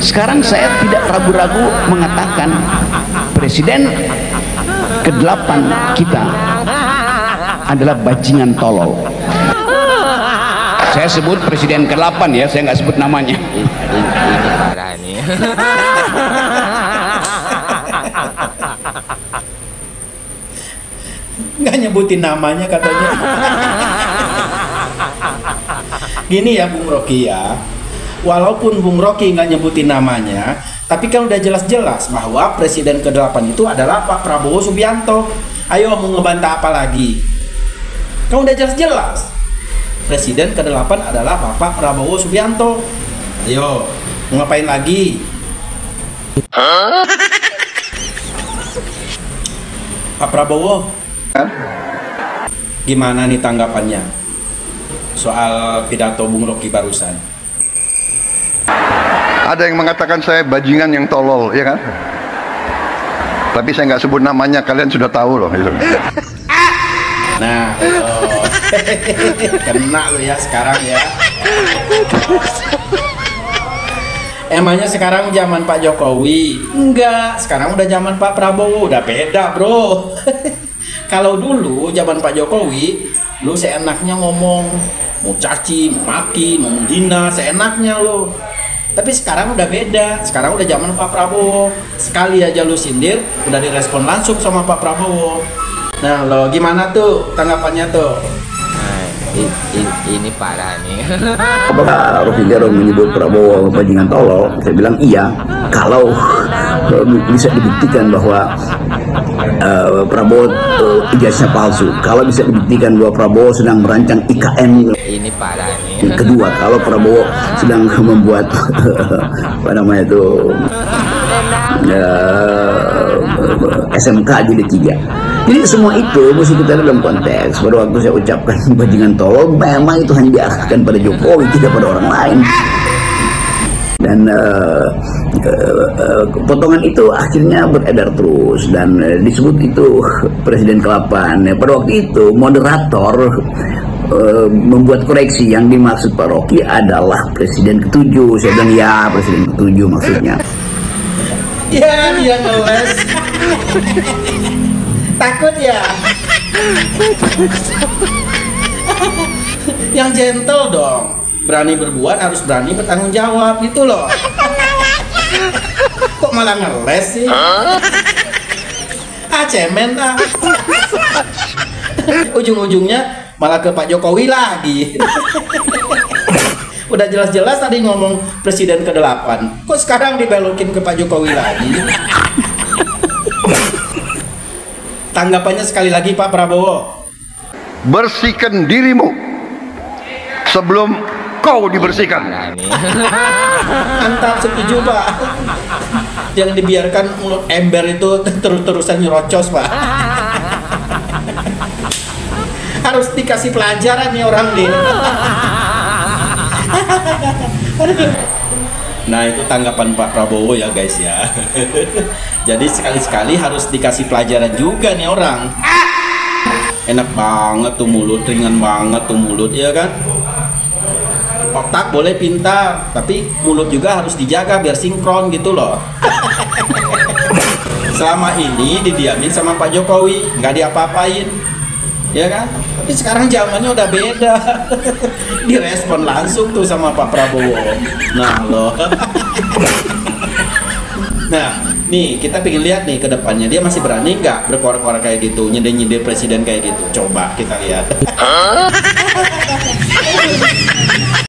Sekarang saya tidak ragu-ragu mengatakan presiden ke-8 kita adalah bajingan tolol. Saya sebut presiden ke-8 ya, saya nggak sebut namanya. Ini parah nih. Nggak nyebutin namanya katanya. Gini ya Bung Rocky ya, walaupun Bung Rocky nggak nyebutin namanya, tapi kan udah jelas-jelas bahwa presiden ke-8 itu adalah Pak Prabowo Subianto. Ayo mau ngebantah apa lagi? Kan udah jelas-jelas presiden ke-8 adalah Bapak Prabowo Subianto. Ayo mau ngapain lagi? Pak Prabowo, gimana nih tanggapannya soal pidato Bung Rocky barusan? Ada yang mengatakan saya bajingan yang tolol, ya kan? Tapi saya nggak sebut namanya, kalian sudah tahu loh. Gitu. Nah, kena lo ya sekarang ya. Emangnya sekarang zaman Pak Jokowi? Enggak, sekarang udah zaman Pak Prabowo, udah beda bro. Kalau dulu zaman Pak Jokowi, lu seenaknya ngomong, mau caci, mau maki, mau menghina, seenaknya lu. Tapi sekarang udah beda, sekarang udah zaman Pak Prabowo. Sekali aja lu sindir, udah direspon langsung sama Pak Prabowo. Nah lo gimana tuh tanggapannya tuh? Ini parah nih. Apakah Rocky Gerung menyebut Prabowo bajingan tolol? Saya bilang iya, kalau bisa dibuktikan bahwa Prabowo ijazahnya palsu. Kalau bisa dibuktikan bahwa Prabowo sedang merancang IKN. Ini parah nih. Yang kedua, kalau Prabowo sedang membuat apa namanya itu SMK jilid 3. Jadi semua itu mesti kita dalam konteks. Pada waktu saya ucapkan bajingan tolol, memang itu hanya diarahkan pada Jokowi, tidak pada orang lain. Dan potongan itu akhirnya beredar terus dan disebut itu presiden ke-8. Pada waktu itu moderator membuat koreksi, yang dimaksud Pak Rocky adalah presiden ke-7. Saya bilang ya, presiden ke-7 maksudnya. Ya dia ngeles. Takut ya? Yang gentle dong, berani berbuat harus berani bertanggung jawab gitu loh. Kok malah ngeles sih? Cemen ah. Ujung-ujungnya malah ke Pak Jokowi lagi. Udah jelas-jelas tadi ngomong presiden ke-8, kok sekarang dibelokin ke Pak Jokowi lagi? Tanggapannya sekali lagi Pak Prabowo. Bersihkan dirimu sebelum kau dibersihkan. Mantap, setuju Pak. Jangan dibiarkan mulut ember itu terus-terusan nyerocos Pak. Harus dikasih pelajaran nih orang nih. Nah itu tanggapan Pak Prabowo ya guys ya. Jadi sekali-sekali harus dikasih pelajaran juga nih orang. Enak banget tuh mulut, ringan banget tuh mulut ya kan. Otak boleh pintar, tapi mulut juga harus dijaga biar sinkron gitu loh. Selama ini didiamin sama Pak Jokowi, nggak diapa-apain, ya kan? Tapi sekarang zamannya udah beda. Direspon langsung tuh sama Pak Prabowo. Nah loh. Nah nih kita pengen lihat nih ke depannya, dia masih berani nggak berkoar-koar kayak gitu, nyindir-nyindir presiden kayak gitu. Coba kita lihat.